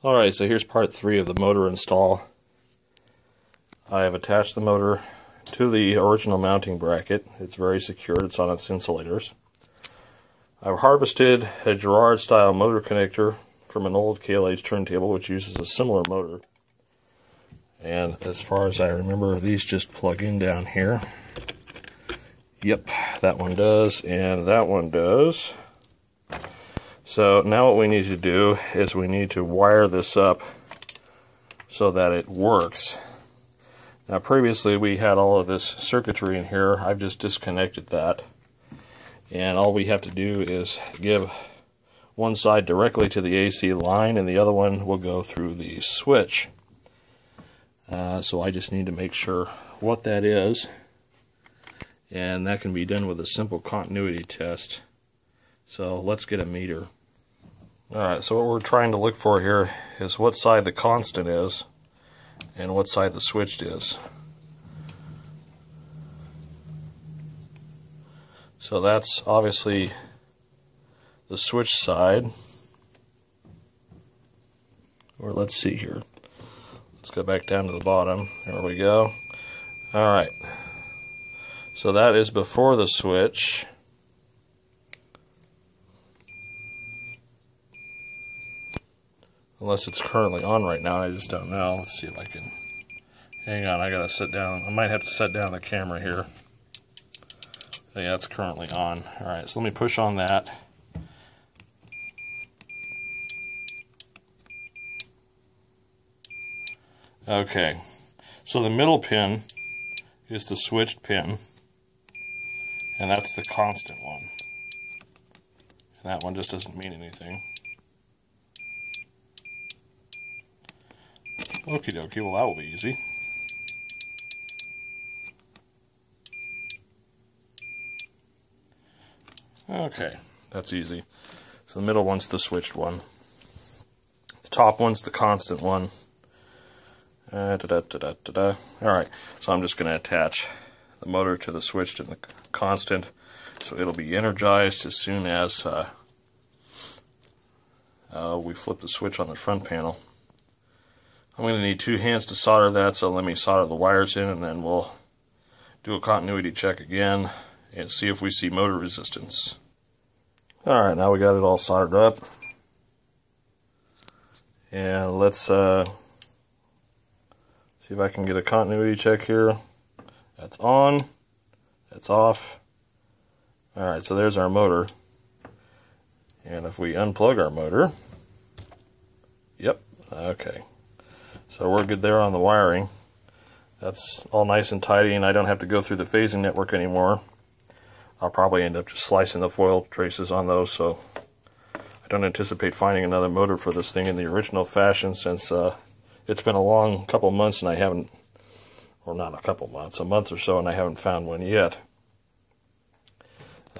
Alright, so here's part 3 of the motor install. I have attached the motor to the original mounting bracket. It's very secured, it's on its insulators. I've harvested a Girard style motor connector from an old ALIIIIVVEEEE turntable which uses a similar motor. And as far as I remember, these just plug in down here. Yep, that one does, and that one does. So now what we need to do is we need to wire this up so that it works. Now previously we had all of this circuitry in here. I've just disconnected that. And all we have to do is give one side directly to the AC line and the other one will go through the switch. So I just need to make sure what that is. And that can be done with a simple continuity test. So let's get a meter. Alright, so what we're trying to look for here is what side the constant is and what side the switched is. So that's obviously the switch side. Or let's see here. Let's go back down to the bottom. There we go. Alright. So that is before the switch. Unless it's currently on right now, I just don't know. Let's see if I can... Hang on, I gotta sit down. I might have to set down the camera here. Yeah, it's currently on. Alright, so let me push on that. Okay, so the middle pin is the switched pin, and that's the constant one. And that one just doesn't mean anything. Okie dokie, well that will be easy. Okay, that's easy. So the middle one's the switched one. The top one's the constant one. Alright, so I'm just going to attach the motor to the switched and the constant, so it'll be energized as soon as we flip the switch on the front panel. I'm going to need 2 hands to solder that, so let me solder the wires in and then we'll do a continuity check again and see if we see motor resistance. Alright, now we got it all soldered up. And let's see if I can get a continuity check here. That's on. That's off. Alright, so there's our motor. And if we unplug our motor, yep, okay. So we're good there on the wiring. That's all nice and tidy, and I don't have to go through the phasing network anymore. I'll probably end up just slicing the foil traces on those, so I don't anticipate finding another motor for this thing in the original fashion, since it's been a long couple months and I haven't, or not a couple months, a month or so, and I haven't found one yet.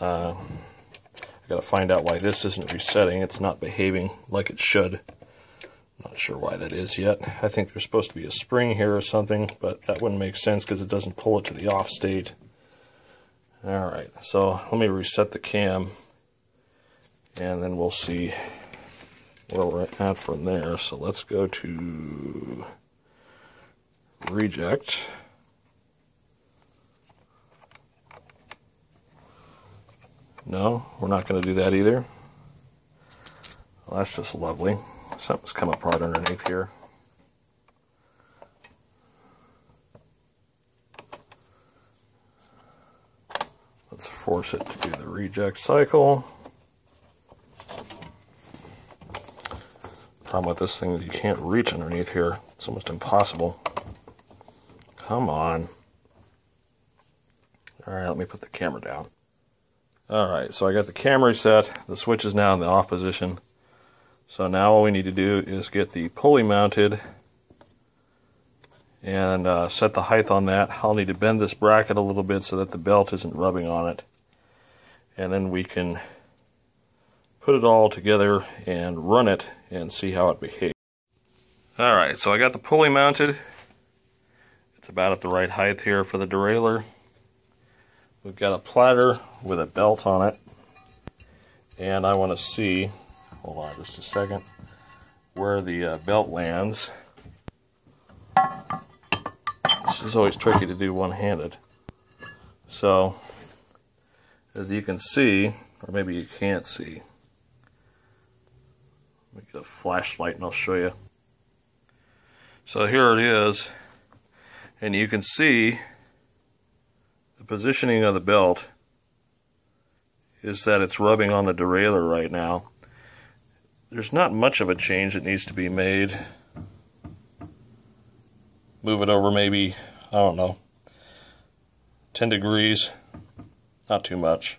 I gotta find out why this isn't resetting. It's not behaving like it should. Not sure why that is yet. I think there's supposed to be a spring here or something, but that wouldn't make sense because it doesn't pull it to the off state. Alright, so let me reset the cam and then we'll see where we're at from there. So let's go to reject. No, we're not going to do that either. Well, that's just lovely. Something's come apart underneath here. Let's force it to do the reject cycle. Problem with this thing is you can't reach underneath here. It's almost impossible. Come on. Alright, let me put the camera down. Alright, so I got the camera set. The switch is now in the off position. So now all we need to do is get the pulley mounted and set the height on that. I'll need to bend this bracket a little bit so that the belt isn't rubbing on it. And then we can put it all together and run it and see how it behaves. Alright, so I got the pulley mounted. It's about at the right height here for the derailleur. We've got a platter with a belt on it. And I want to see, hold on just a second, where the belt lands. This is always tricky to do one-handed. So, as you can see, or maybe you can't see, let me get a flashlight and I'll show you. So here it is, and you can see the positioning of the belt is that it's rubbing on the derailleur right now. There's not much of a change that needs to be made. Move it over maybe, I don't know, 10 degrees, not too much.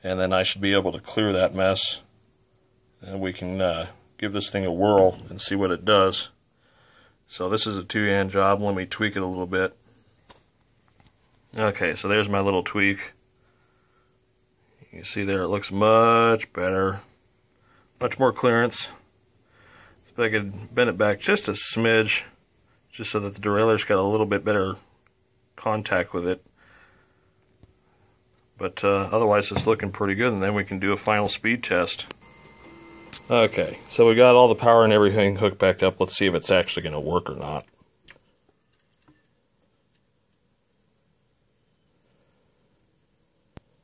And then I should be able to clear that mess, and we can give this thing a whirl and see what it does. So this is a two-hand job. Let me tweak it a little bit. Okay, so there's my little tweak. You can see there it looks much better. Much more clearance. So if I could bend it back just a smidge, just so that the derailleur's got a little bit better contact with it. But otherwise it's looking pretty good, and then we can do a final speed test. Okay, so we got all the power and everything hooked back up. Let's see if it's actually going to work or not.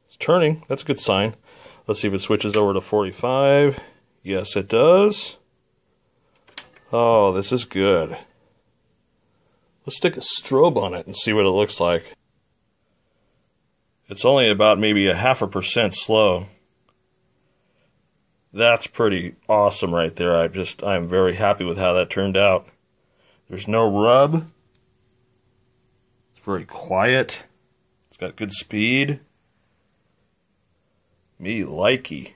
It's turning, that's a good sign. Let's see if it switches over to 45. Yes, it does. Oh, this is good. Let's stick a strobe on it and see what it looks like. It's only about maybe 0.5% slow. That's pretty awesome right there. I'm very happy with how that turned out. There's no rub. It's very quiet. It's got good speed. Me likey.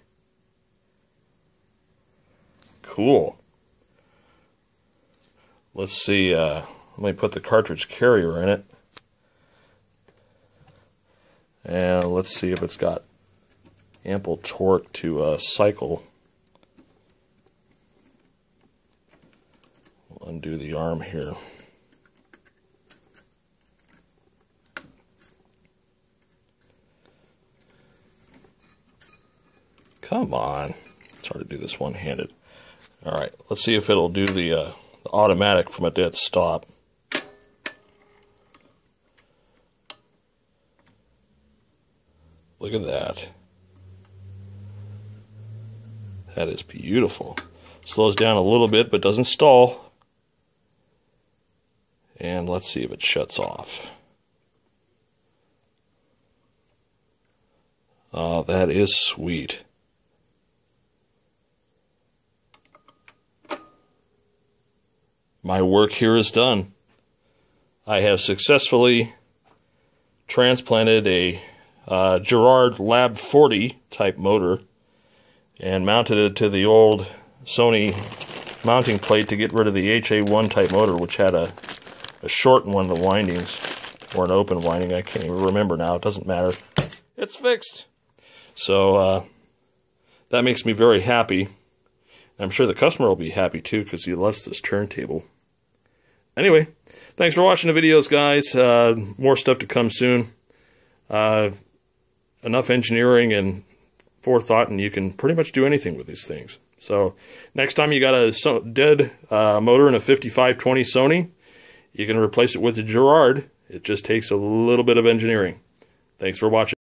Cool. Let's see, let me put the cartridge carrier in it. And let's see if it's got ample torque to cycle. We'll undo the arm here. Come on. It's hard to do this one-handed. Alright, let's see if it'll do the automatic from a dead stop. Look at that. That is beautiful. Slows down a little bit but doesn't stall. And let's see if it shuts off. Oh, that is sweet. My work here is done. I have successfully transplanted a Girard Lab 40 type motor and mounted it to the old Sony mounting plate to get rid of the HA1 type motor, which had a shortened one of the windings, or an open winding. I can't even remember now. It doesn't matter. It's fixed. So that makes me very happy. I'm sure the customer will be happy too, because he loves this turntable. Anyway, thanks for watching the videos, guys. More stuff to come soon. Enough engineering and forethought, and you can pretty much do anything with these things. So next time you got a dead motor in a 5520 Sony, you can replace it with a Girard. It just takes a little bit of engineering. Thanks for watching.